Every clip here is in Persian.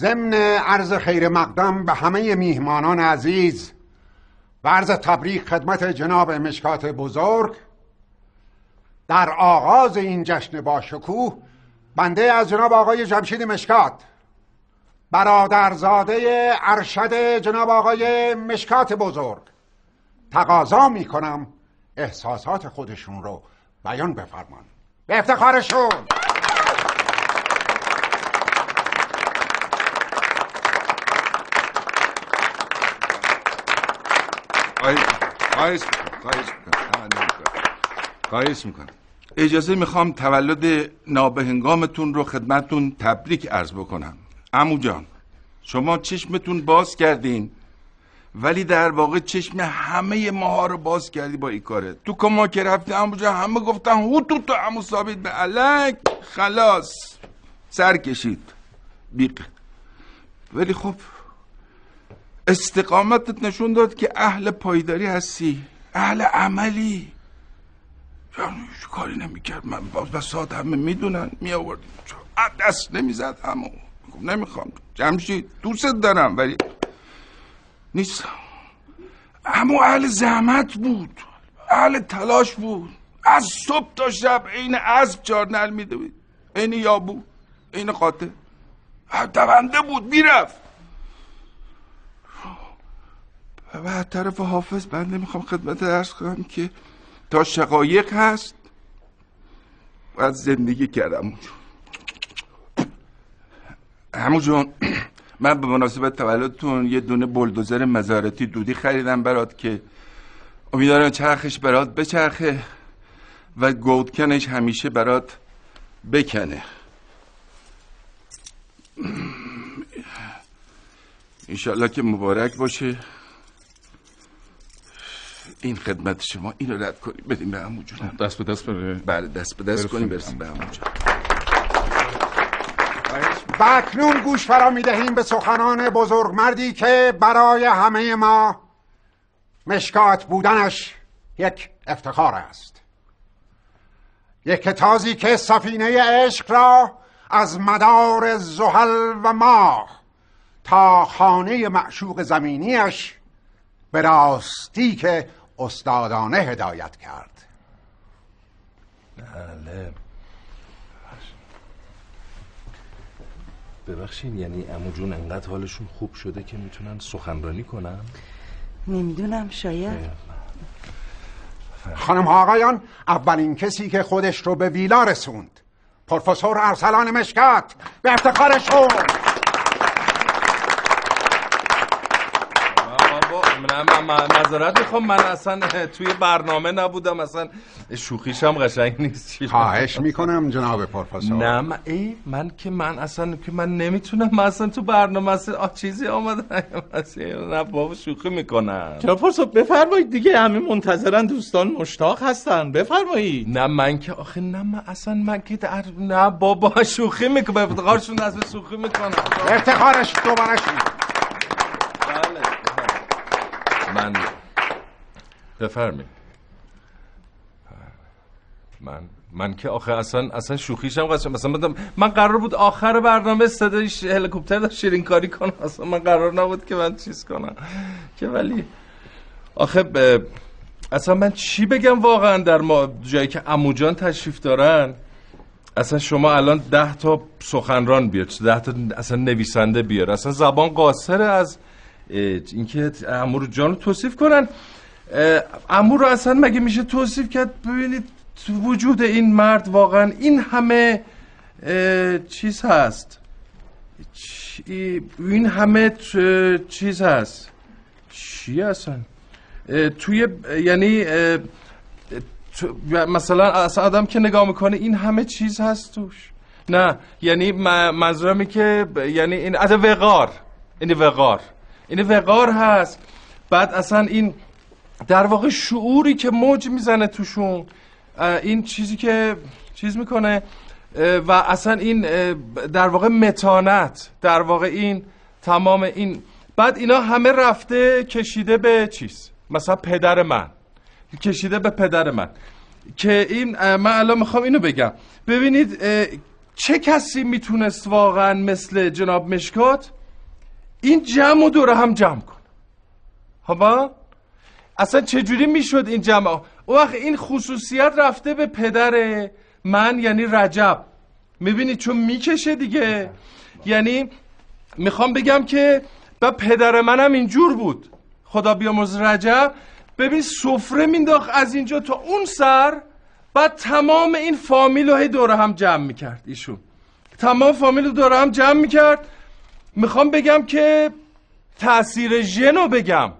ضمن عرض خیر مقدم به همه میهمانان عزیز و عرض تبریک خدمت جناب مشکات بزرگ، در آغاز این جشن با شکوه بنده از جناب آقای جمشید مشکات، برادرزاده ارشد جناب آقای مشکات بزرگ، تقاضا میکنم احساسات خودشون رو بیان بفرمان. به افتخارشون. خواهش میکنم. اجازه میخوام تولد نابهنگامتون رو خدمتتون تبریک عرض بکنم. عمو جان، شما چشمتون باز کردین، ولی در واقع چشم همه ماها رو باز کردی با این کاره. تو کما که رفتی عمو جان همه گفتن هو تو عمو ثابت به الک، خلاص سر کشید بیق. ولی خب استقامتت نشون داد که اهل پایداری هستی، اهل عملی. یعنی کاری نمیکرد، من بساط همه میدونن میآوردیم، دست نمیزد. همه نمیخوام جمشید، دوست دارم ولی نیستم. اما اهل زحمت بود، اهل تلاش بود، از صبح تا شب عین اسب چارنل میده بود، عین یابو، عین قاطع دونده بود میرفت. و از طرف حافظ بنده میخوام خدمت عرض کنم که تا شقایق هست و از زندگی کردم. عمو جون، من به مناسبت تولدتون یه دونه بلدوزر مزارعتی دودی خریدم برات که امیدوارم چرخش برات بچرخه و گودکنش همیشه برات بکنه. انشالله که مبارک باشه. این خدمت شما، اینو رد کنیم بدیم به عمو جون. دست به دست بره. بله دست به دست کنیم برسیم به عمو جون. و اکنون گوش فرا میدهیم به سخنان بزرگمردی که برای همه ما مشکات بودنش یک افتخار است. یک تازی که سفینه عشق را از مدار زحل و ماه تا خانه معشوق زمینیش به راستی که استادانه هدایت کرد. بله. ببخشید، یعنی عمو جون انقدر حالشون خوب شده که میتونن سخنرانی کنن؟ نمیدونم، شاید. خانم ها آقایان، اولین کسی که خودش رو به ویلا رسوند پروفسور ارسلان مشکات، به افتخارشون. من معذرت میخوام، من اصلا توی برنامه نبودم، اصلا شوخیشم قشنگ نیست. خواهش میکنم جناب پروفسور. نه من اصلا نمیتونم، من اصلا تو برنامه اصلا چیزی آمده نه بابا، شوخی میکنم. جناب پروفسور بفرمایید دیگه، همه منتظرن، دوستان مشتاق هستن، بفرمایید. نه من که آخه نه بابا شوخی میکنم، افتخارشون از شوخی میکنم. افتخارش دوباره من بفرمایید. من که آخه اصلا شوخیشم قشنگ، مثلا من قرار بود آخر برنامه صدای هلیکوپتر داشت شیرین کاری کنم، اصلا من قرار نبود که من چیز کنم که، ولی آخه اصلا من چی بگم واقعا در جایی که عمو جان تشریف دارن. اصلا شما الان 10 تا سخنران بیار، 10 تا اصلا نویسنده بیار، اصلا زبان قاصره از اینکه عمو جان رو توصیف کنن. عمو رو اصلا مگه میشه توصیف کرد؟ ببینید تو وجود این مرد واقعا این همه چیز هست، این همه چیز هست. چی اصلا توی یعنی مثلا اصلا آدم که نگاه میکنه این همه چیز هست توش. نه یعنی منظورمی که یعنی این وقار هست. بعد اصلا این در واقع شعوری که موج میزنه توشون، این چیزی که چیز میکنه، و اصلا این در واقع متانت، در واقع این تمام این، بعد اینا همه رفته کشیده به چیز، مثلا پدر من کشیده به پدر من، که این من الان میخوام اینو بگم. ببینید چه کسی میتونست واقعا مثل جناب مشکات این جمع و دوره هم جمع کن؟ ها اصلا چجوری میشد این جمع؟ اون وقت این خصوصیت رفته به پدر من، یعنی رجب. میبینی چون میکشه دیگه. یعنی میخوام بگم که با پدر منم اینجور بود، خدا بیامرز رجب. ببین سفره مینداخت از اینجا تا اون سر، بعد تمام این فامیل رو دوره هم جمع میکرد. ایشون تمام فامیل رو دوره هم جمع میکرد. میخوام بگم که تأثیر ژن رو بگم،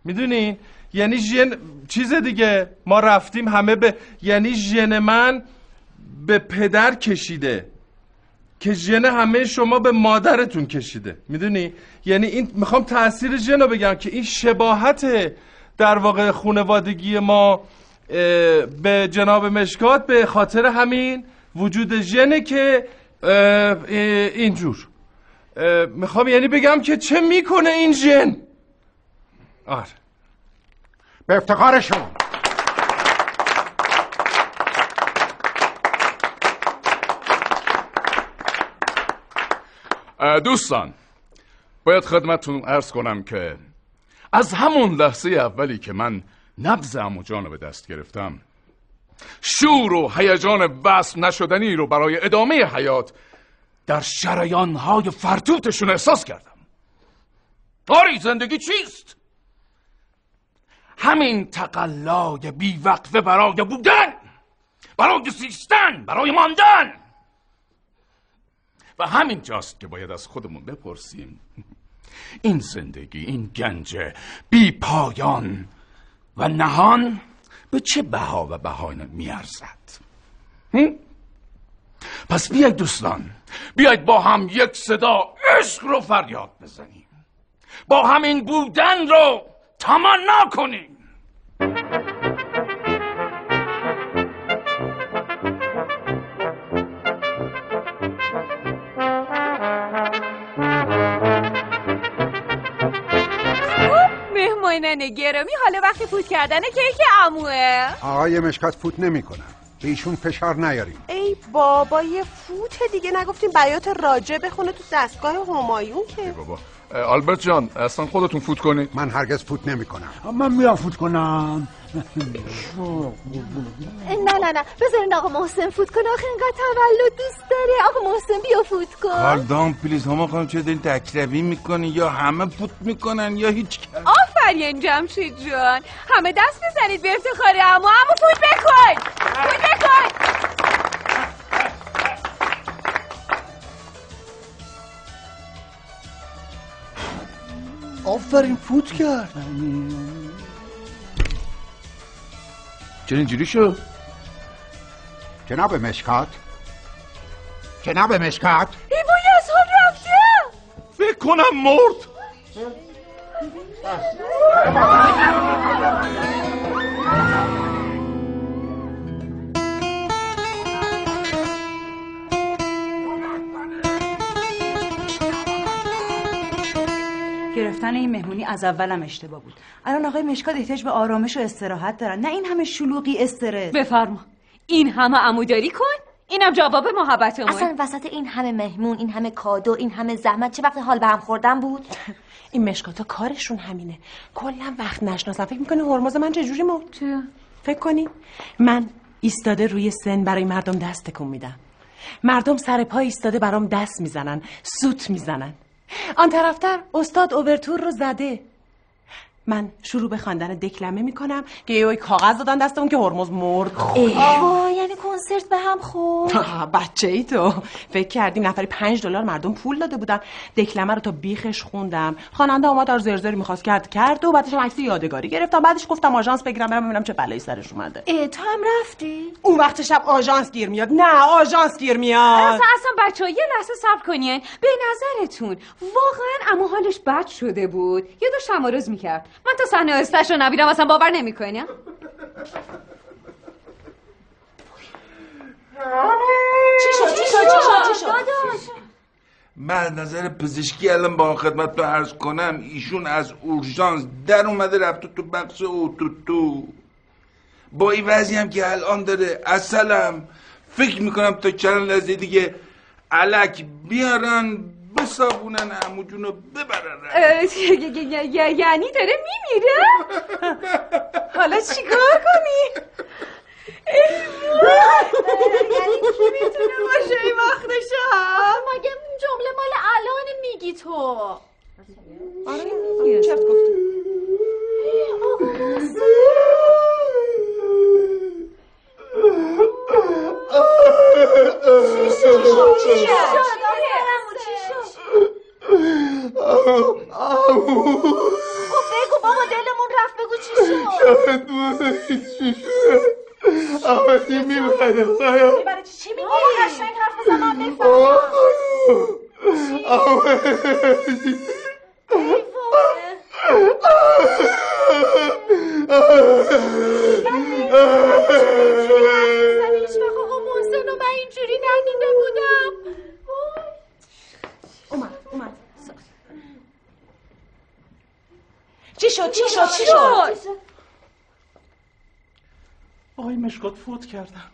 میدونین؟ یعنی ژن چیز دیگه، ما رفتیم همه به، یعنی ژن من به پدر کشیده که ژن همه شما به مادرتون کشیده، میدونی؟ یعنی این میخوام تأثیر ژن رو بگم که این شباهت در واقع خانوادگی ما به جناب مشکات به خاطر همین وجود ژنه که اینجور. میخوام یعنی بگم که چه میکنه این ژن. آره به افتخار شما. دوستان باید خدمتتون عرض کنم که از همون لحظه اولی که من نبض عمو جانو به دست گرفتم، شور و هیجان وصف نشدنی رو برای ادامه حیات در شریان‌های فرتوتشون احساس کردم. آری زندگی چیست؟ همین تقلای بیوقفه برای بودن، برای زیستن، برای ماندن. و همین جاست که باید از خودمون بپرسیم این زندگی، این گنج بی پایان و نهان به چه بها و بهانه میارزد؟ پس بیایید دوستان، بیایید با هم یک صدا عشق رو فریاد بزنیم، با همین بودن رو تمنا کنیم. مهمانان گرامی، حالا وقت فوت کردن کیک عموه. آقای مشکات فوت نمی کنم، به ایشون فشار نیاریم. ای بابا یه فوت دیگه نگفتیم بیات راجع بخونه تو دستگاه همایون که. بابا آلبرت جان اصلا خودتون فوت کنید. من هرگز فوت نمی کنم. من میام فوت کنم. نه بذارین آقا محسن فوت کنه، آخه اینقدر تولد دوست داره. آقا محسن بیا فوت کن. کالدان پلیز. هما خانم چه دارین تکروی میکنی؟ یا همه فوت میکنن یا هیچ کس. آفرین جمشید جان، همه دست بزنید به افتخار عمو فوت بکن. فوت بکن. آفرین فوت کرد. چرا اینجوری شد؟ جناب مشکات، جناب مشکات، ایوای از حال رفته. فکر کنم مرد. گرفتن این مهمونی از اولم اشتباه بود. الان آقای مشکات احتیاج به آرامش و استراحت دارن، نه این همه شلوغی استرس. بفرما این همه عموداری کن، اینم جواب محبتمون. اصلا وسط این همه مهمون، این همه کادو، این همه زحمت، چه وقت حال به هم خوردن بود؟ این مشکاتا کارشون همینه، کلا وقت نشناسن. فکر میکنی هرمز من چجوری مرد؟ چه؟ فکر کنی من ایستاده روی سن برای مردم دست تکون میدم، مردم سر پا ایستاده برام دست میزنن، سوت میزنن. آن طرفتر استاد اوورتور رو زده، من شروع به خواندن دکلمه میکنم که یه کاغذ دادن دستمون که هرمز مرد. یعنی کنسرت به هم خورد. بچه ای تو فکر کردیم نفری $5 مردم پول داده بودن. دکلمه رو تا بیخش خوندم، خواننده اومد در زرزری میخواست کرد و بعدش عکس یادگاری گرفتم. بعدش گفتم آژانس بگیرم برم ببینم چه بلایی سرش اومده. تو هم رفتی؟ اون وقت شب آژانس گیر میاد. نه آژانس گیر میاد. اصلا بچه‌ها یه لحظه صبر کنین. به نظرتون واقعا عمو حالش بد شده بود یا داشت تمارض میکرد؟ من تا صحنه استش رو نبیدم اصلا باور نمیکنم. چی شد؟ من نظر پزشکی الان با خدمت رو عرض کنم، ایشون از اورژانس در اومده رفته تو بخش اوتوتو. با این وضعی هم که الان داره اصلا فکر میکنم تا چند لحظه دیگه علک بیارن بسابونن عمو جونو ببرن. یعنی داره میمیره؟ حالا چیکار کنی؟ یعنی کی میتونه باشه این وقت شب؟ مگه جمله مال الان میگی تو؟ آره چرت گفتی. بگو بابا دلمون رفت بگو چی شد؟ آمدی میبره میبره چی میگی؟ قشنگ حرف بزن من نفهمم. هیچ وقت آقا محسن رو من اینجوری ندیده بودم. اومد چی شد؟ آقای مشکات فوت کردن.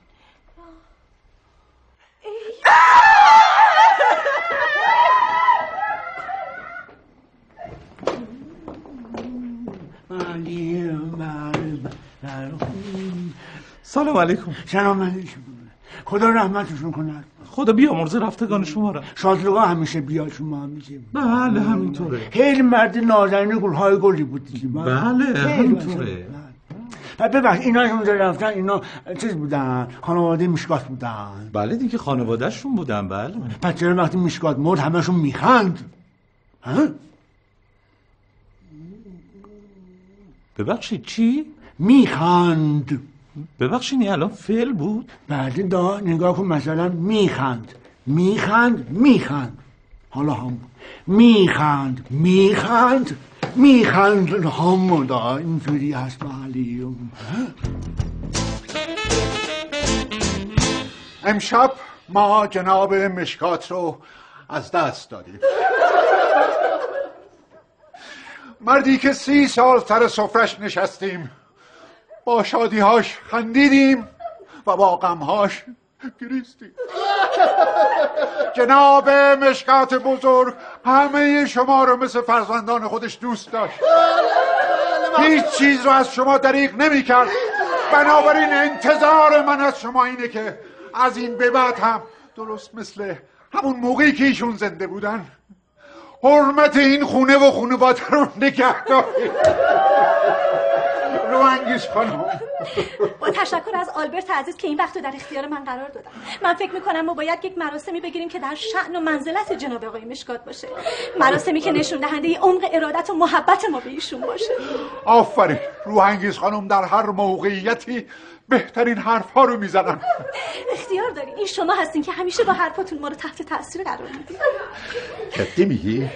سلام علیکم. سلام علیکم. خدا رحمتشون کنه. خدا بیامرزه رفتگان شما را. شادلوقا همیشه بیا شما همیشه. بله همینطوره. خیلی مرد نازنین گلهای گلی بود دیگه. بله همینطوره. ببخش اینا اونجا رفتن اینا چیز بودن خانواده میشکات بودن. بله دیگه خانوادهشون بودن. بله پس چرا وقتی میشکات مرد همشون میخند؟ ها؟ ببخشید چی؟ میخند. ببخشید این الان فعل بود؟ بله دا نگاه کن مثلا میخند حالا هم میخند هم دا اینجوری هست بله. امشب ما جناب مشکات رو از دست دادیم. مردی که 30 سال سر سفرش نشستیم، با شادیهاش خندیدیم و با غمهاش گریستیم. جناب مشکات بزرگ همه شما رو مثل فرزندان خودش دوست داشت، هیچ چیز رو از شما دریغ نمی کرد. بنابراین انتظار من از شما اینه که از این به بعد هم درست مثل همون موقعی که ایشون زنده بودن حرمت این خونه و خانواده رو نگه دارید. روانگیز خانم، با تشکر از آلبرت عزیز که این وقت رو در اختیار من قرار دادن. من فکر میکنم ما باید یک مراسمی بگیریم که در شأن و منزلت جناب آقای مشکات باشه، مراسمی که نشون دهنده عمق ارادت و محبت ما به ایشون باشه. آفرین، روانگیز خانم در هر موقعیتی بهترین حرفا رو میزنن. اختیار دارین، این شما هستین که همیشه با حرفاتون ما رو تحت تاثیر قرار میدین. جدی میگی؟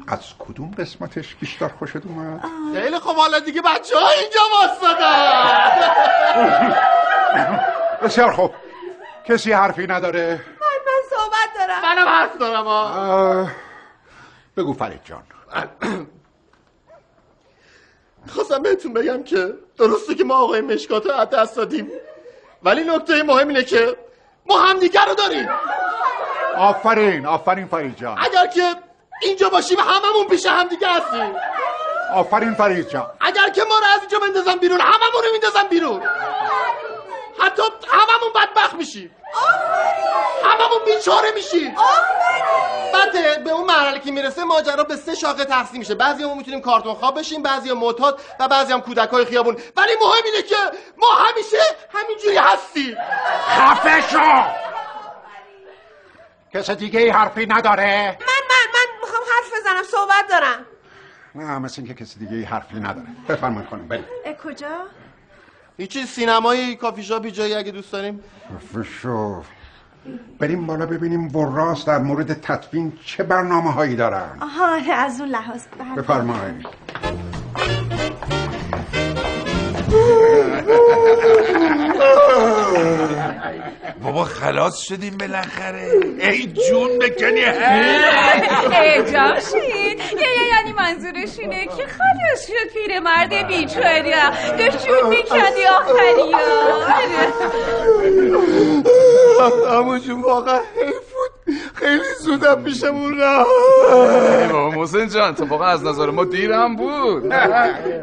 از کدوم قسمتش بیشتر خوشت اومد؟ خیلی خب حالا دیگه بچه‌ها اینجا واسطن. بسیار خوب، کسی حرفی نداره؟ من صحبت دارم. منم حرف دارم. بگو فرید جان. خواستم بهتون بگم که درسته که ما آقای مشکات رو از دست دادیم، ولی نکته مهم اینه که ما همدیگه رو داریم. آفرین فرید جان. اگر که اینجا باشیم هممون پیش همدیگه هستیم. آفرین فرید جان. اگر که ما رو از اینجا بندازن بیرون هممون رو میندازن بیرون، حتی هممون بدبخت میشیم، هممون بیچاره میشیم. بعد به اون مرحله که میرسه ماجرا به 3 شاخه تقسیم میشه. بعضیامون میتونیم کارتون خواب بشیم، بعضیا معتاد و بعضی هم کودکای خیابون، ولی مهم اینه که ما همیشه همینجوری هستیم. خفه شو! کس دیگه حرفی نداره؟ من میخوام حرف بزنم، صحبت دارم. نه مثل اینکه کسی دیگه حرفی نداره. بفرمایید خانم بریم. کجا؟ هیچی، سینمایی، کافی شاپی، جایی اگه دوست داریم. شو بریم بالا ببینیم وراس در مورد تدفین چه برنامه هایی دارن. آها از اون لحاظ. بفرمایید. بابا خلاص شدیم بالاخره. ای جون بکنی. جمشید یعنی منظورش اینه که خلاص شد پیرمرد بیچاره داشت جون میکندی آخری عمو جون واقعا حیف بود، خیلی زودم پیشمون رفت. بابا محسن جان اتفاقا از نظر ما دیر هم بود.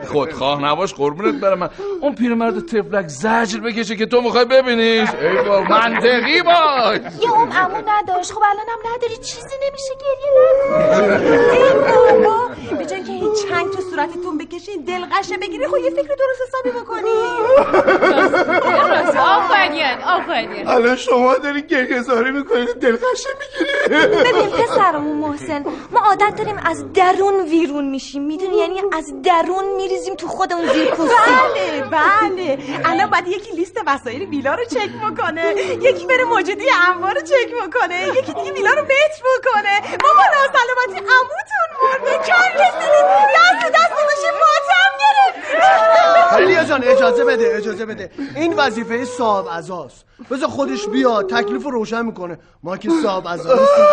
خودخواه نباش قربونت برم. من اون پیرمرد تفلک زجر بکشه که تو میخوای ببینیش. ای بابا منطقی باش. یه عمو نداشت. خب الانم نداری، چیزی نمیشه، گریه نکن. ای بابا به جای که هیچ چنگ تو صورتتون بکشین دلقشه بگیری، خب یه فکر درست حسابی بکنی. آفرین. الان شما داری گریه زاری میکنید دلقشه میگیری. ببین پسرمون محسن، ما عادت داریم از درون ویرون میشیم، میدونی، یعنی از درون میریزیم تو خودمون زیر پوستی. بله الان باید یکی لیست وسایل ویلا رو چک میکنه، یکی بره موجودی انبار رو چک میکنه، یکی دیگه ویلا رو متر میکنه. بابا ناسلامتی عموتون مرده، کار رسیدید، دست باشیم ماتم گرفتید. خیلیا جان اجازه بده. این وظیفه صاحب عزاست. بذار خودش بیاد تکلیف رو روشن میکنه. ما که صاحب عزا نیستیم.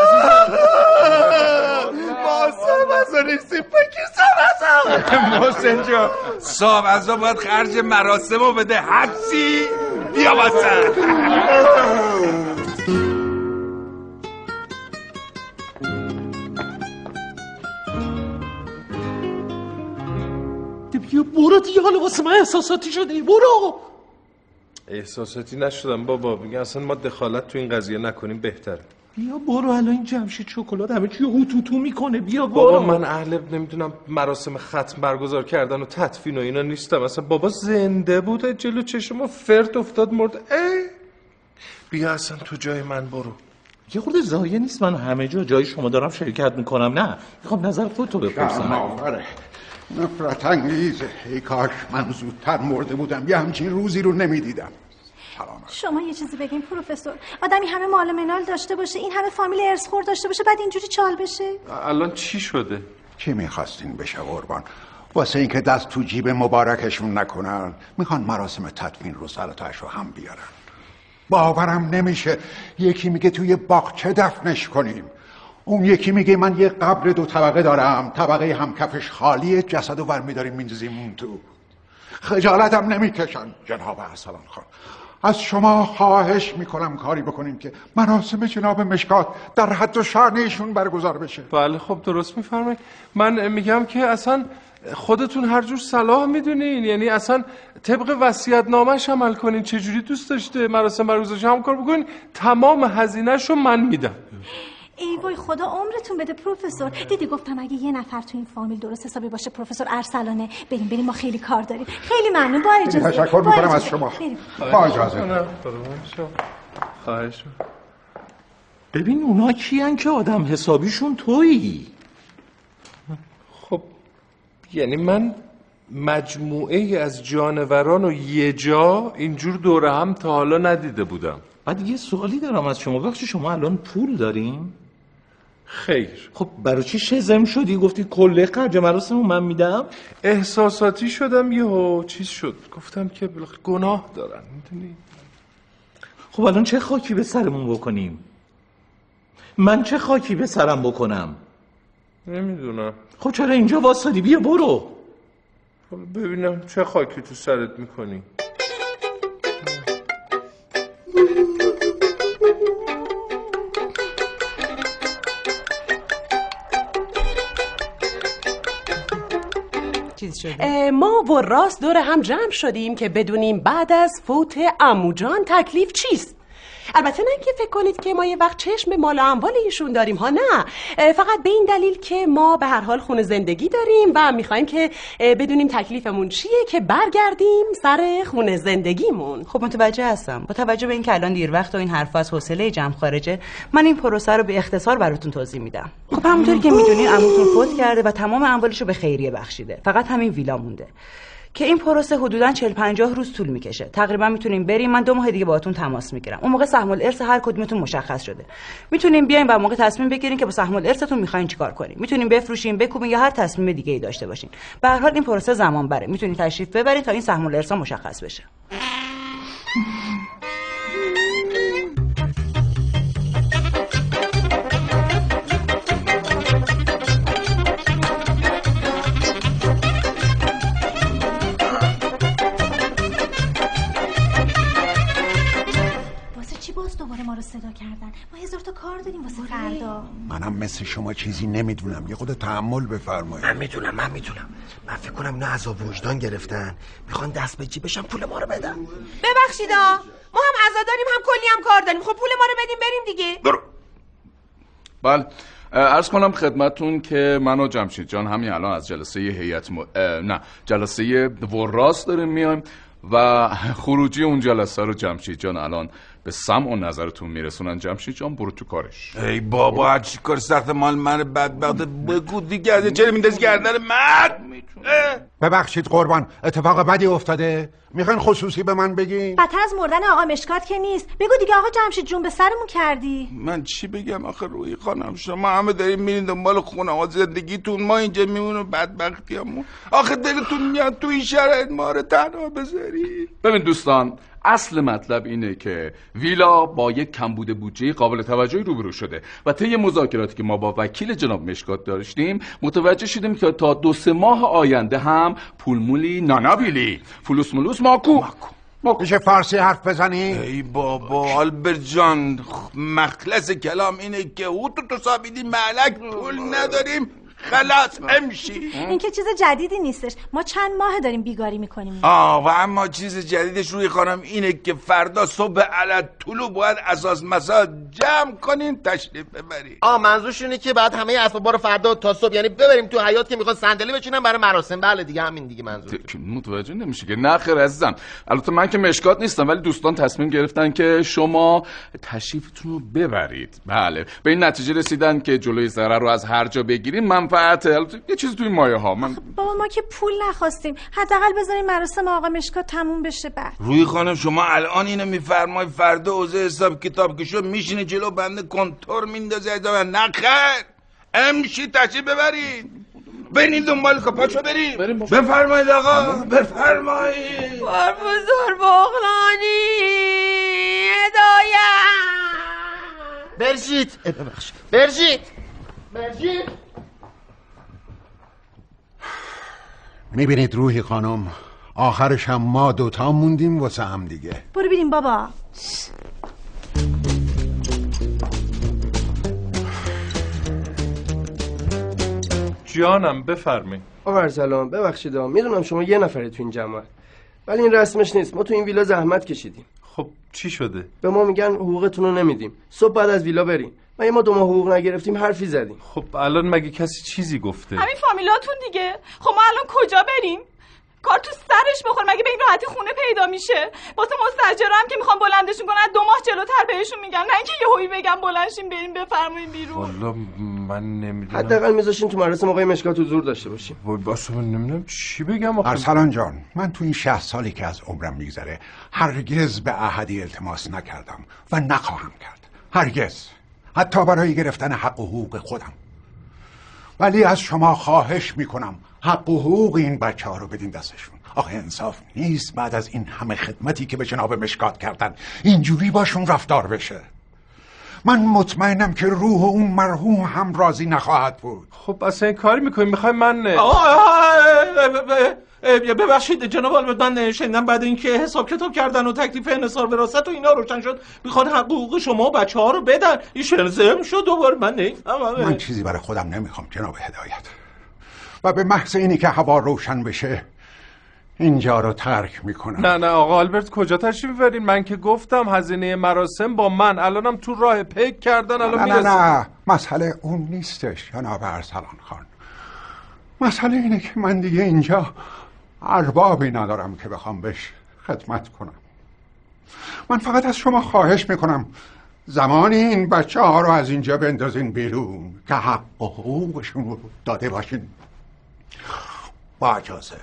ما صاحب عزا نیستیم. بکی صاحب عزا. محسن جان صاحب عزا باید خرج مراسم رو بده. حبسی بیا واسه. برو دیگه، حالا واسه من احساساتی شدی. برو. احساساتی نشدم بابا، میگه اصلا ما دخالت تو این قضیه نکنیم بهتره. بیا برو، الان این جمشید شکلات همه چی هوتوتو میکنه. بیا برو. بابا من اهل نمیدونم مراسم ختم برگزار کردن و تدفین و اینا نیستم اصلا. بابا زنده بود جلو چشم فرد افتاد مرد. بیا اصلا تو جای من برو. یه خورده زایه نیست من همه جای شما دارم شرکت میکنم؟ نه میخوام نظر خودتو بپرسم. نفرت انگیزه. ای کاش من زودتر مرده بودم، یه همچین روزی رو نمیدیدم. شما یه چیزی بگین پروفسور. آدمی همه مال منال داشته باشه، این همه فامیل ارث خور داشته باشه، بعد اینجوری چال بشه. الان چی شده؟ چی میخواستین بشه قربان؟ واسه اینکه دست تو جیب مبارکشون نکنن میخوان مراسم تدفین رو سرتاش رو هم بیارن. باورم نمیشه یکی میگه توی باغچه دفنش کنیم، اون یکی میگه من یه قبر 2 طبقه دارم، طبقه هم کفش خالیه، جسد رو برمیداریم میندازیم اون تو. خجالتم نمیکشن جناب ارسلان خان. از شما خواهش میکنم کاری بکنیم که مراسم جناب مشکات در حد و شأن ایشون برگزار بشه. بله خب درست میفرمایید. من میگم که اصلا خودتون هر جور صلاح میدونین، یعنی اصلا طبق وصیت‌نامه‌اش عمل کنین. چه جوری دوست داشته مراسم برگزارش هم کار بکنین، تمام هزینه‌شو من میدم. ای وای خدا عمرتون بده پروفسور. دیدی گفتم اگه یه نفر تو این فامیل درست حسابی باشه پروفسور ارسلانه. بریم ما خیلی کار داریم. خیلی ممنون. با اجازه. تشکر میکنم از شما. با اجازه. خواهش. ببین اونا کیان که آدم حسابیشون تویی؟ خب یعنی من مجموعه از جانوران و یه جا اینجور دوره هم تا حالا ندیده بودم. بعد یه سوالی دارم از شما، بخشی شما الان پول دارین؟ خیر. خب برای چی شزم شدی گفتی کل خرج مراسم من میدم؟ احساساتی شدم یهو چیز شد، گفتم که گناه دارن میدونی. خب الان چه خاکی به سرمون بکنیم؟ من چه خاکی به سرم بکنم؟ نمیدونم. خب چرا اینجا واسادی؟ بیا برو. ببینم چه خاکی تو سرت میکنی. ما و راست دور هم جمع شدیم که بدونیم بعد از فوت عمو جان تکلیف چیست. البته نه که فکر کنید که ما یه وقت چشم به مال و اموال ایشون داریم ها، نه، فقط به این دلیل که ما به هر حال خونه زندگی داریم و میخوایم که بدونیم تکلیفمون چیه که برگردیم سر خونه زندگیمون. خب متوجه هستم. با توجه به اینکه الان دیر وقت و این حرفا از حوصله جمع خارجه، من این پروسه رو به اختصار براتون توضیح میدم. خب همونطوری که میدونین عموتون فوت کرده و تمام اموالش رو به خیریه بخشیده. فقط همین ویلا مونده که این پروسه حدوداً 40-50 روز طول میکشه. تقریبا میتونیم بریم، من 2 ماه دیگه باهاتون تماس میگیرم. اون موقع سهم الارث هر کدومتون مشخص شده. میتونیم بیایم و موقع تصمیم بگیریم که با سهم الارثتون میخواین چیکار کنیم. میتونیم بفروشیم، بکوبیم یا هر تصمیم دیگه‌ای داشته باشین. به هر حال این پروسه زمان بره. میتونید تشریف ببرید تا این سهم الارث مشخص بشه. که باز دوباره ما رو صدا کردن. ما 1000 تا کار داریم واسه فردا. منم مثل شما چیزی نمیدونم، یه خود تحمل بفرمایید. من میدونم. من فکر کنم اینا عذاب وجدان گرفتن، میخوان دست به جیبشن پول ما رو بدن. ببخشیدا، ما هم عزا داریم هم کلی هم کار داریم. خب پول ما رو بدیم بریم دیگه. برو. بله، عرض کنم خدمتون که من و جمشید جان همین الان از جلسه جلسه وراث داریم میایم و خروجی اون جلسه رو جمشید جان الان به سمع و نظرتون میرسونن. جمشید جان برو تو کارش. ای بابا هر چی کار سخت مال من بدبخت بگو دیگه، چرا میندازی گردن من؟ ببخشید قربان، اتفاق بدی افتاده؟ میخواین خصوصی به من بگین؟ بدتر از مردن آقا مشکات که نیست. بگو دیگه آقا جمشید جون به سرمون کردی. من چی بگم آخه روحی خانم، شما همه داریم میرین دنبال خونه ها زندگیتون، ما اینجا میمونیم بدبختیامون. آخه دلتون میاد تو این شرایط ما رو تنها بذاری؟ ببین دوستان، اصل مطلب اینه که ویلا با یک کمبود بودجه قابل توجهی روبرو شده و طی مذاکراتی که ما با وکیل جناب مشکات داشتیم متوجه شدیم که تا 2-3 ماه آینده هم پولمولی نانابیلی فلوس ملوس ماکو. میشه فارسی حرف بزنی؟ ای بابا آلبرت جان، مخلص کلام اینه که تو سابیدی ملک پول نداریم خلاص امشی. این که چیز جدیدی نیستش، ما چند ماه داریم بیگاری میکنیم. و اما چیز جدیدش روی خانم اینه که فردا صبح علت طلوع باید اساس مسا جمع کنین تشریف ببرین. منظورش اینه که بعد همه اسبابا رو فردا تا صبح یعنی ببریم تو حیاط که میخوان صندلی بچینن برای مراسم. بله دیگه همین دیگه منظور. متوجه نمیشه که نه خیر عزیزم. البته من که مشکات نیستم ولی دوستان تصمیم گرفتن که شما تشریفتون رو ببرید. بله به این نتیجه رسیدن که جلوی ضرر رو از هر جا بگیریم منفعت یه چیز توی مایه ها. بابا ما که پول نخواستیم، حداقل بذاریم مراسم آقا مشکات تموم بشه. بعد روی خانم شما الان اینو میفرمای فردا اوضاع حساب کتاب که شد میشینه جلو بنده کنتور میندازه نه خیر امشی تشریف ببرین برین دنبال کپاشو بریم. بفرمایید آقا بفرمایید. بزرگ بغلانی هدایت برژیت میبینید روحی خانم، آخرش هم ما دوتا موندیم واسه هم دیگه. برو بریم بابا. جانم بفرمایید. آقا سلام، ببخشید میدونم شما یه نفره تو این جماعت ولی این رسمش نیست. ما تو این ویلا زحمت کشیدیم. خب چی شده؟ به ما میگن حقوقتون رو نمیدیم، صبح بعد از ویلا بریم. ما 2 ماه حقوق نگرفتیم حرفی زدیم. خب الان مگه کسی چیزی گفته؟ همین فامیلاتون دیگه. خب ما الان کجا بریم؟ کار تو سرش بخور، مگه به این راحتی خونه پیدا میشه؟ واسه مستاجرا هم که میخوام بلندشون کنن 2 ماه جلوتر بهشون میگن، نه اینکه یهویی بگم بلندشین بریم بفرمایید بیرون. والا من نمیدونم. حداقل میذاشین تو مراسم آقای مشکات حضور داشته باشیم. واسه من نمیدونم چی بگم. ارسلان جان، من تو این 60 سالی که از عمرم میگذره هرگز به احدی التماس نکردم و نخواهم کرد، هرگز، حتی برای گرفتن حق و حقوق خودم. ولی از شما خواهش میکنم حق و حقوق این بچه ها رو بدین دستشون. آخه انصاف نیست بعد از این همه خدمتی که به جناب مشکات کردن اینجوری باشون رفتار بشه. من مطمئنم که روح اون مرحوم هم راضی نخواهد بود. خب اصلا این کاری میکنیم میخوایم من ببخشید جناب آلبرت، من شنیدم بعد اینکه حساب کتاب کردن و تکلیف انحصار وراثت و اینا روشن شد میخواد حقوق شما و بچه‌ها رو بدن. این شنزم شد دوباره. من چیزی برای خودم نمیخوام جناب هدایت، و به محض اینی که هوا روشن بشه اینجا رو ترک میکنم. نه آقا آلبرت کجا تشریف میبرین؟ من که گفتم هزینه مراسم با من، الانم تو راه پیک کردن. الان نه مسئله اون نیستش جناب ارسلان خان. مسئله اینه که من دیگه اینجا اربابی ندارم که بخوام بهش خدمت کنم. من فقط از شما خواهش میکنم زمانی این بچه ها رو از اینجا بندازین بیرون که حق و حقوقشون رو داده باشین. با اجازه.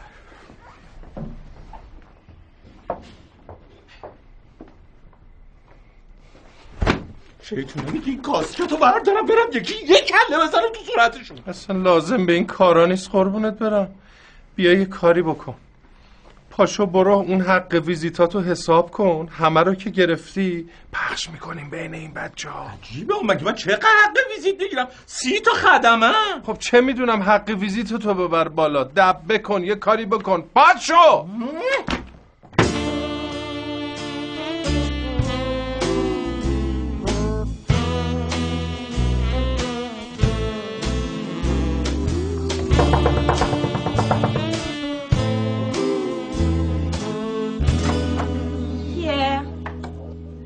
شیطونه میگی این کاسکتو بردارم برم یکی یک کله بزنم تو صورتشون. اصلا لازم به این کارا نیست قربونت برم. بیا یه کاری بکن، پاشو برو اون حق ویزیتاتو حساب کن، همه رو که گرفتی پخش میکنیم بین این بچه ها. عجیبه مگه من چقدر حق ویزیت بگیرم؟ 30 تا خدمه. خب چه میدونم، حق ویزیتتو ببر بالا، دب بکن، یه کاری بکن، پاشو.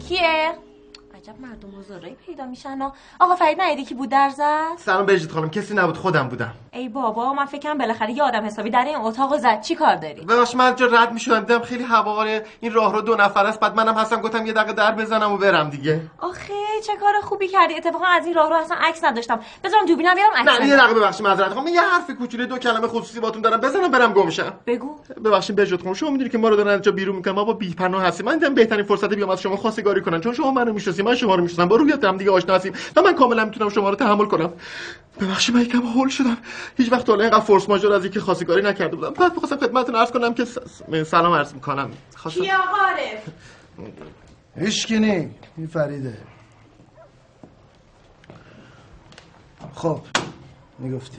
کیه؟ عجب مردم بزرگی پیدا میشن. آقا فرید ندیدی کی بود در زد؟ سلام بهجت خانم، کسی نبود، خودم بودم. ای بابا من فکرم بالاخره یه آدم حسابی در این اتاقو زد. چی کار داری؟ ببخشید من جا رد میشدم دیدم خیلی هواره، این راه رو 2 نفر است، بعد منم هستم گفتم یه دقیقه در بزنم و برم دیگه. آخه چه کار خوبی کردی. اتفاقا از این راه رو اصلا عکس نداشتم. بذارم دوربینم بیارم عکس. نه یه دقیقه ببخشید معذرت خواهم، من یه حرف کوچولوی 2 کلمه خصوصی باهاتون دارم، بزنم برم گم شم. بگو. ببخشید بهجت خانم، شما میدونید که ما رو دارن اینجا بیرون میکنن، ما با بی‌پناه هستیم. من دیدم بهترین فرصت بیام از شما خواستگاری کنم، چون شما منو میشناسید، من شما رو میشناسم، با رویت هم دیگه آشنا هستیم و من کاملا میتونم شما رو تحمل کنم. ببخشید من یکم هول شدم، هیچ وقت حالا اینقدر فورس ماژور از اینکه خواستگاری نکرده بودم. بعد می‌خواستم خدمتتون عرض کنم که سلام عرض می‌کنم. کی آقا عارف؟ اشکنی این فریده. خب میگفتی؟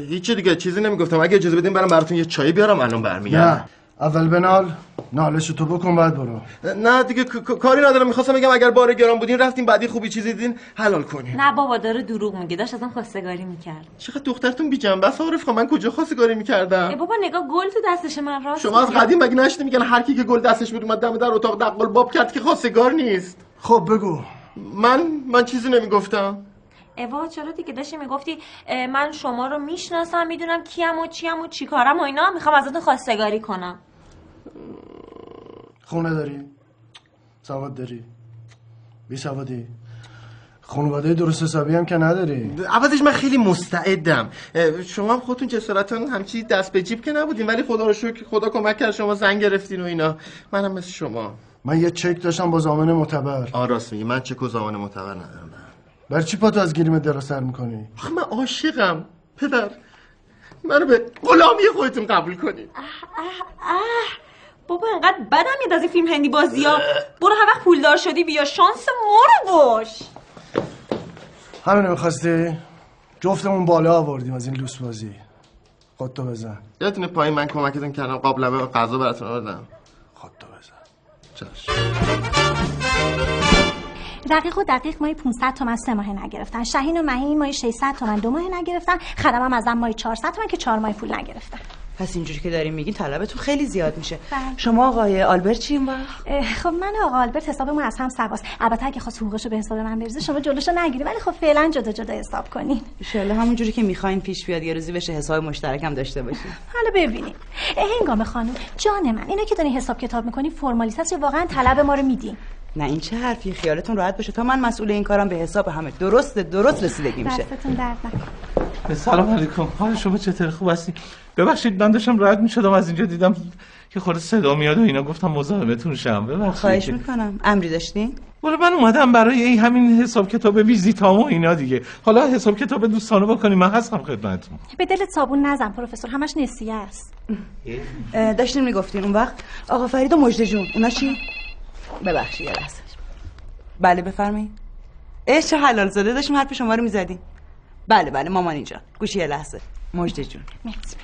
هیچ دیگه چیزی نمیگفتم. اگه اجازه بدین برام براتون یه چای بیارم، الان برمیگردم. نه اول بنال، نالشو تو بکن بعد برو. نه دیگه کاری ندارم، میخواستم بگم اگر بار گران بودین رفتین بعدی خوبی چیزی دیدین حلال کنین. نه بابا داره دروغ میگه، داشت ازم خواستگاری میکرد. چقدر دخترتون بی جنبه است عارف خان، من کجا خواستگاری میکردم؟ ای بابا نگاه گل تو دستش من راست. شما از قدیم مگه نشنیدین میگن هر کی که گل دستش بود اومد دم در اتاق دقل باب کرد که خواستگار نیست؟ خب بگو. من چیزی نمیگفتم. اوا چرا دیگه داشتی میگفتی من شما رو میشناسم، میدونم کیم و چیم و چی کارم و اینا، میخوام ازتون خواستگاری کنم. خونه داری؟ سواد داری؟ بی سوادی؟ خانواده درست حسابی هم که نداری. عوضش من خیلی مستعدم. شما هم خودتون جسارتاً همچی دست به جیب که نبودین، ولی خدا رو شکر خدا کمک کرد شما زنگ گرفتین و اینا. منم مثل شما. من یه چک داشتم با ضامن معتبر. راست میگی، من چک و ضامن معتبر ندارم. برای چی پاتو از گیریم درا سر میکنی؟ آخه من عاشقم پدر، منو به غلامی خودتون قبول کنید. بابا انقدر بدم میاد از این فیلم هندی بازی‌ها. برو هر وقت پولدار شدی بیا، شانس ما رو باش. همین می‌خواستی؟ جفتمون بالا آوردیم از این لوس بازی. خودتو بزن. یادتونه پایین من کمکتون کردم قابلمه غذا براتون آوردم. خودتو بزن. چشم. دقیق مایی 500 تومن 3 ماه نگرفتن. شهین و مهین مایی 600 تومن 2 ماه نگرفتن. خدمم ازم مایی 400 تومن که 4 ماه پول نگرفتن. پس اینجوری که داریم میگین طلبتون خیلی زیاد میشه. شما آقای آلبرت چی این وقت؟ خب من آقا آلبرت حسابمون از هم سواست. البته اگه خواست حقوقشو به حساب من بریزه شما جلوشو نگیری، ولی خب فعلا جدا حساب کنین. ان شاءالله همونجوری که میخواین پیش بیاد یه روزی بشه حساب مشترک هم داشته باشین. حالا ببینید هنگام خانم جان من، اینا که دارین حساب کتاب میکنی فرمالیته است یا واقعا طلب ما رو میدین؟ نه این چه حرفی، خیالتون راحت باشه تا من مسئول این کارم به حساب همه درست رسیدگی میشه. دستتون درد نکنه. سلام علیکم، حال شما چطور؟ خوب هستی؟ ببخشید من داشتم رد میشدم از اینجا دیدم که خورده صدا میاد و اینا، گفتم مزاحمتون شم. ببخشید. خواهش میکنم. امری داشتین؟ والا من اومدم برای همین حساب کتاب ویزیتام و اینا دیگه. حالا حساب کتاب دوستانه بکنیم، من هستم خدمتتون. به دلت صابون نزن پروفسور، همش نسیه است. داشتین میگفتین اون وقت آقا فرید و مجده جون اونا چی؟ ببخشید یه لحظه. بله بفرمایید. چه حلال زاده داشتیم حرف شما رو میزدیم. بله مامان اینجا. گوشی یه لحظه. مجده جون. مرسی.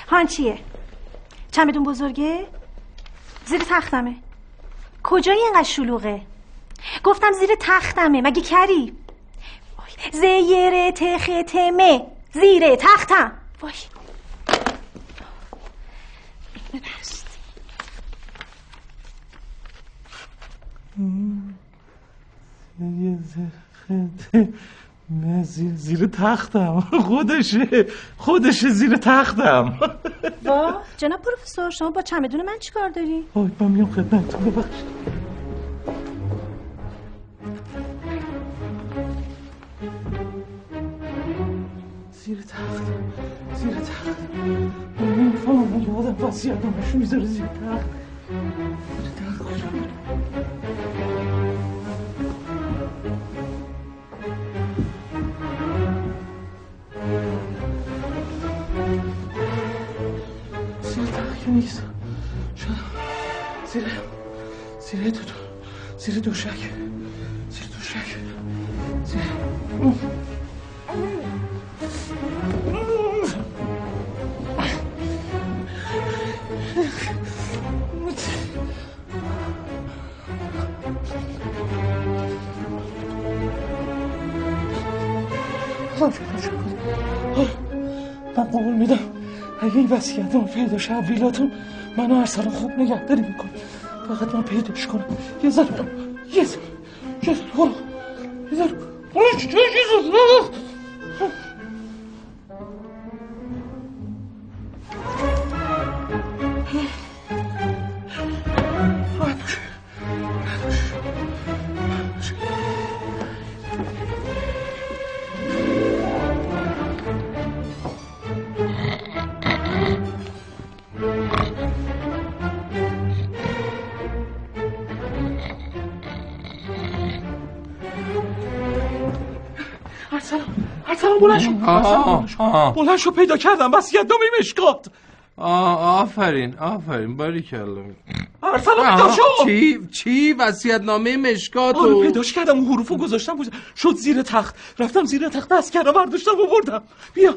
هان چیه؟ چمدون بزرگه؟ زیر تختمه. کجایی اینقدر شلوغه؟ گفتم زیر تختمه، مگه کری؟ زیر تختمه، زیر تختم. وای. ببخشید. زیر تختم. خودشه زیر تختم. با جناب پروفسور شما با چمدون من چیکار داری؟ من میام خدمتتون. ببخشید. زیر تخت من یادم وصیت‌نامه‌شو میذاره زیر تخت. نیست. زیر دوشک. من قول میدم اگه این وصیتم پیدا شه ویلاتون منو هر سال خوب نگهداری میکنه. فقط من پیداش کنم. یه یس برو ارسلان بلند شو پیدا کردم وصیت‌نامه مشکات. آفرین باریکلا. ارسلان پیدا شو. چی وصیت‌نامه مشکات رو پیداش کردم اون حروفو گذاشتم شد زیر تخت. رفتم زیر تخت دست کردم برداشتم آوردم. بیا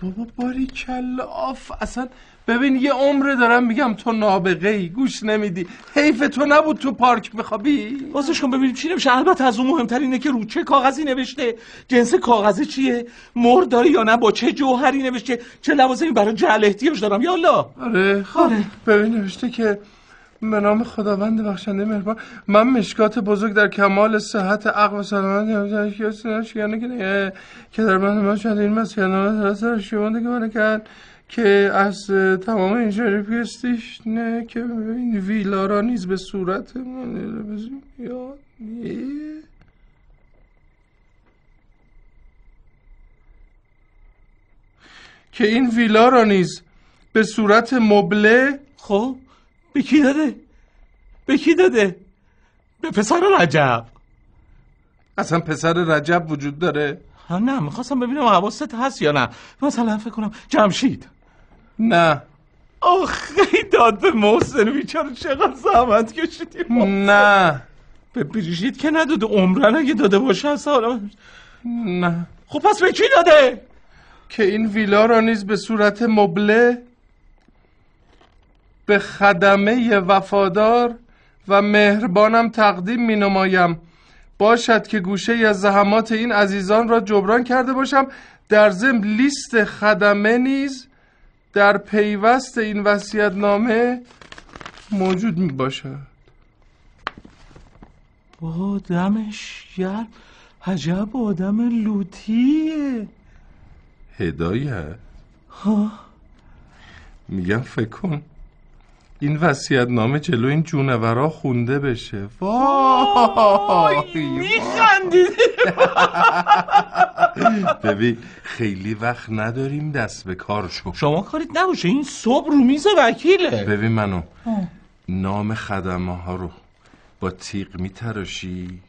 بابا باریکلا. اصلا ببین یه عمره دارم میگم تو نابغه‌ای گوش نمیدی. حیف تو نبود تو پارک بخوابی. واسش کن ببینیم چی نوشته. البته از اون مهمتر اینه که رو چه کاغذی نوشته، جنس کاغذ چیه، مهر داره یا نه، با چه جوهری نوشته، چه لوازمی برای جعل احتیاج دارم. یالا. آره ببین نوشته که به نام خداوند بخشنده مهربان من مشکات بزرگ در کمال صحت عقل و سلامت که در من شده این مسیحانه در شیوانده که من کرد که از تمام این شریف گستیش نه که این ویلا را نیز به صورت من یاد که این ویلا را نیز به صورت مبله. خب به کی داده؟ به پسر رجب. اصلا پسر رجب وجود داره؟ نه میخواستم ببینم حواست هست یا نه. مثلا فکر کنم جمشید. نه آخه داد به محسن بیچاره چقدر زحمت کشیدیم. نه به بریژیت که نداده. عمرن اگه داده باشه اصلا. نه خب پس به کی داده؟ که این ویلا را نیز به صورت مبله به خدمه وفادار و مهربانم تقدیم می نمایم. باشد که گوشه از زحمات این عزیزان را جبران کرده باشم. در ضمن لیست خدمه نیز در پیوست این وصیت‌نامه موجود می باشد. با دمش گرم. عجب آدم لوتیه. هدایت میگم فکر کن این وصیت‌نامه جلو این جونورا خونده بشه. وای میخندید. ببین خیلی وقت نداریم دست به کار شو. شما کاریت نباشه این صبح رو میز وکیله. ببین منو نام خدمه ها رو با تیغ میتراشی،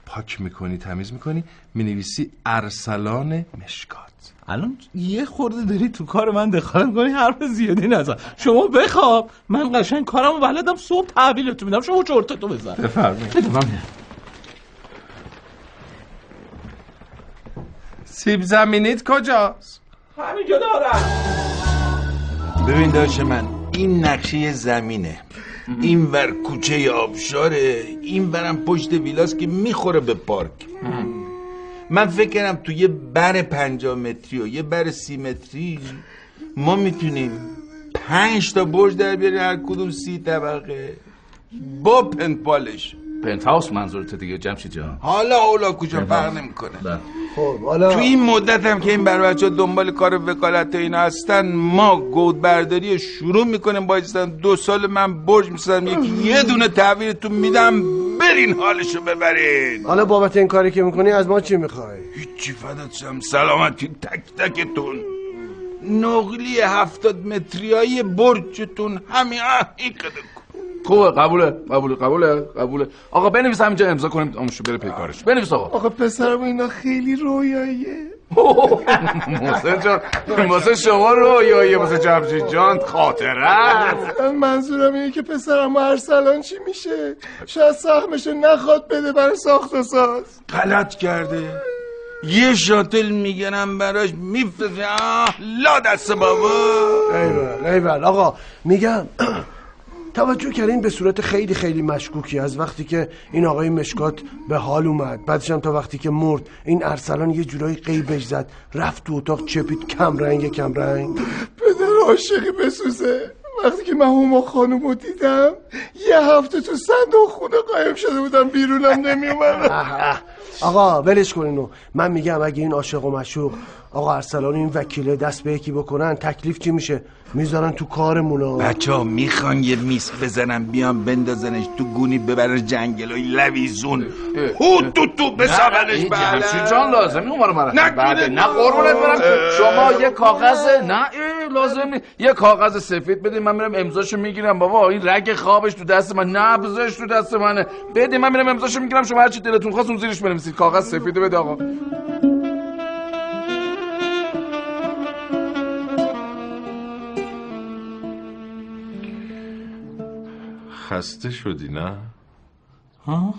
پاک میکنی، تمیز میکنی، مینویسی ارسلان مشکات. الان یه خورده داری تو کار من دخالت کنی، حرف زیادی نزن. شما بخواب، من قشنگ کارمو بلدم، صبح تحویلتو میدم، شما چرتتو بزن. بفرمایید. سیب زمینیت کجاست؟ همینجا دارم. ببین داشت من این نقشه زمینه، این ور کوچه آبشاره، این ورم پشت ویلاست که میخوره به پارک. من فکر کردم تو یه بر 50 متری و یه بر 30 متری ما میتونیم 5 تا برج در بیاریم، هر کدوم 30 طبقه با پنتپالش. پنتهاوس منظورت دیگه جمشید جان؟ حالا کجا فرق نمیکنه. خب حالا تو این مدت هم که این بچه‌ها دنبال کار وکالت اینا هستن، ما گود برداری شروع میکنیم. بایستن 2 سال من برج میسازم، یکی یه دونه تحویلتون میدم، برین حالشو ببرین. حالا بابت این کاری که میکنی از ما چی میخوای؟ هیچی فدات شم، سلامتی تک تکتون. نقلی 70 متریای برجتون همین قدر. خوبه، قبوله. آقا بنویس همینجا امضا کنیم امشو بره پی کارش. بنویس آقا پسرم اینا خیلی رویاییه. محسن جان واسه شما رویاییه، واسه جمشید جان خاطره. منظورم اینه که پسرم ارسلان چی میشه؟ شاید سهمشو نخواد بده برای ساخت و ساز. غلط کرده. یه شاتل میگنم براش میفرسه. لا دست بابا. ایول آقا میگم توجه کردین به صورت خیلی خیلی مشکوکی از وقتی که این آقای مشکات به حال اومد، بعدش هم تا وقتی که مرد این ارسلان یه جورایی قیبش زد، رفت تو اتاق چپید، کم رنگ. پدر عاشقی بسوزه، وقتی که من هما خانومو دیدم یه هفته تو صندوق خونه قایم شده بودم، بیرونم نمیومدم. آقا ولش کن اینو. من میگم اگه این عاشق و معشوق آقا ارسلان این وکیله دست به یکی بکنن تکلیف چی میشه؟ میذارن تو کارمونا. بچه‌ها میخوان یه میس بزنن بیان بندازنش تو گونی ببرن جنگلای لویزون تو بسابنش. جمشید جان لازمی اون رو نه قربونت برم. شما یه کاغذ نه لازم نیست، یه کاغذ سفید بدین من میرم امضاشو میگیرم. بابا این رگ خوابش تو دست من، نبضش تو دست منه. بدین من میرم امضاشو میگیرم، شما هر چی دلتون خواست اون زیرش بنویسید. کاغذ سفیدو بده آقا. خسته شدی نه؟ ها؟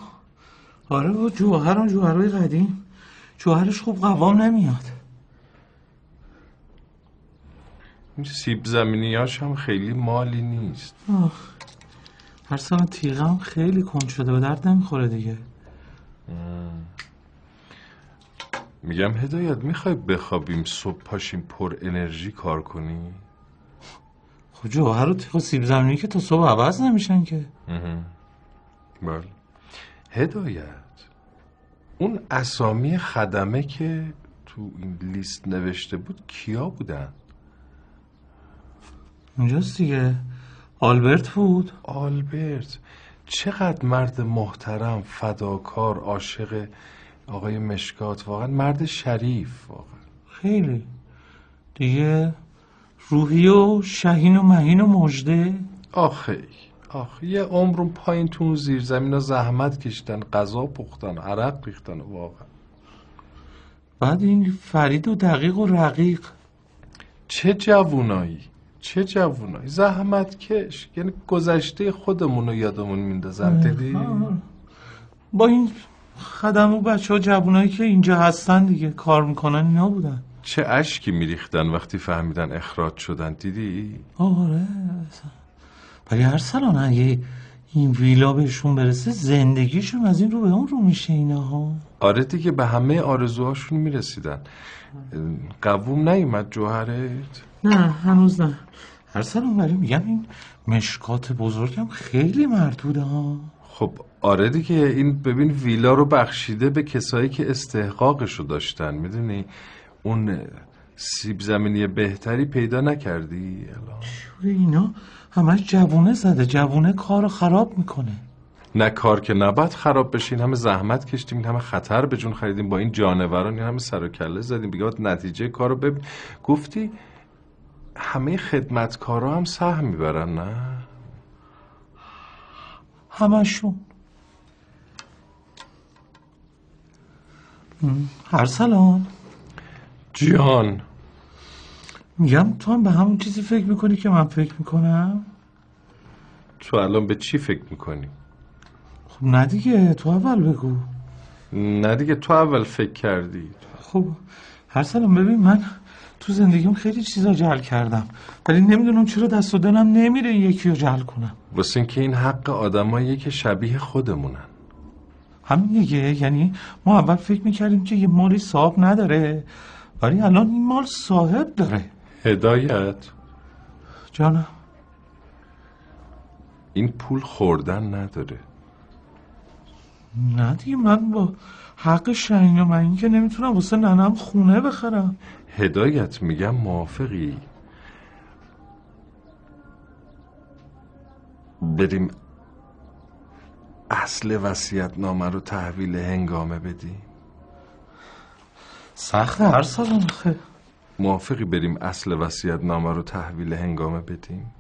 آره با جوهرهای قدیم جوهرش خوب قوام نمیاد. این سیب زمینیاش هم خیلی مالی نیست. هر سال تیغه هم خیلی کند شده و درد نمیخوره دیگه. میگم هدایت میخوای بخوابیم صبح پاشیم پر انرژی کار کنی؟ خب جوهر و تیغ و سیب زمینی که تا صبح عوض نمیشن که. بله. هدایت اون اسامی خدمه که تو این لیست نوشته بود کیا بودن؟ اونجاست دیگه. آلبرت بود. آلبرت چقدر مرد محترم، فداکار، عاشق آقای مشکات. واقعا مرد شریف. واقعا خیلی دیگه. روحی و شهین و مهین و مژده. آخه یه عمرون پایین تو زیر زمین ها زحمت کشتن، غذا پختن، عرق ریختن. واقعا بعد این فرید و دقیق و رقیق. چه جوونایی زحمت کش. یعنی گذشته خودمون رو یادمون میندازن. دیدی؟ با این خدم و بچه ها جوونایی که اینجا هستن دیگه کار میکنن اینا بودن. چه اشکی میریختن وقتی فهمیدن اخراج شدن. دیدی؟ آره. ولی ارسلان اگه این ویلا بهشون برسه زندگیشون از این رو به اون رو میشه اینا ها. آره دیگه به همه آرزوهاشون میرسیدن. قووم نیومد جوهرت؟ نه هنوز نه ارسلان. ولی میگم این مشکات بزرگم خیلی مردوده ها. خب آره دیگه. این ببین ویلا رو بخشیده به کسایی که استحقاقشو داشتن. میدونی اون سیب زمینی بهتری پیدا نکردی الان؟ اینا همش جوونه زده. جوونه کار خراب میکنه. نه کار که نباید خراب بشه. این همه زحمت کشتیم، این همه خطر به جون خریدیم با این جانوران، این همه سر و کله زدیم. بگه نتیجه کارو ببین. گفتی همه خدمتکارا هم سهم میبرن نه؟ همشون. ارسلان جان، میگم تو هم به همون چیزی فکر میکنی که من فکر میکنم؟ تو الان به چی فکر میکنی؟ خب نه دیگه تو اول بگو. نه دیگه تو اول فکر کردی. خب ارسلان ببین من تو زندگیم خیلی چیزا جل کردم ولی نمیدونم چرا دست و دلم نمیره یکی رو جل کنم. واسه اینکه این حق آدماییه که شبیه خودمونن. همین دیگه. یعنی ما اول فکر میکردیم که یه مالی صاحب نداره ولی الان این مال صاحب داره. هدایت جانم این پول خوردن نداره. نه دیگه من با حق شهین و مهین که نمیتونم واسه ننم خونه بخرم. هدایت میگم موافقی بریم اصل وصیت‌نامه رو تحویل هنگامه بدیم؟ سخته ارسلان. آخه موافقی بریم اصل وصیت‌نامه رو تحویل هنگامه بدیم؟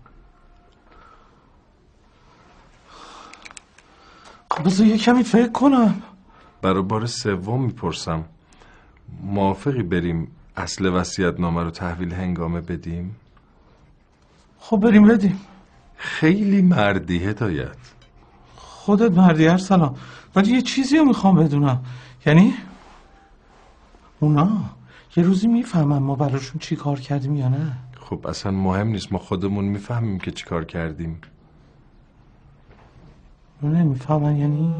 بذار یه کمی فکر کنم. برای بار سوم میپرسم. موافقی بریم اصل وصیت‌نامه رو تحویل هنگامه بدیم؟ خب بریم بدیم. خیلی مردی هدایت. خودت مردی ارسلان ولی یه چیزی رو میخوام بدونم. یعنی اونا یه روزی میفهمن ما براشون چی کار کردیم یا نه؟ خب اصلا مهم نیست. ما خودمون میفهمیم که چی کار کردیم. نمیفهمن یعنی؟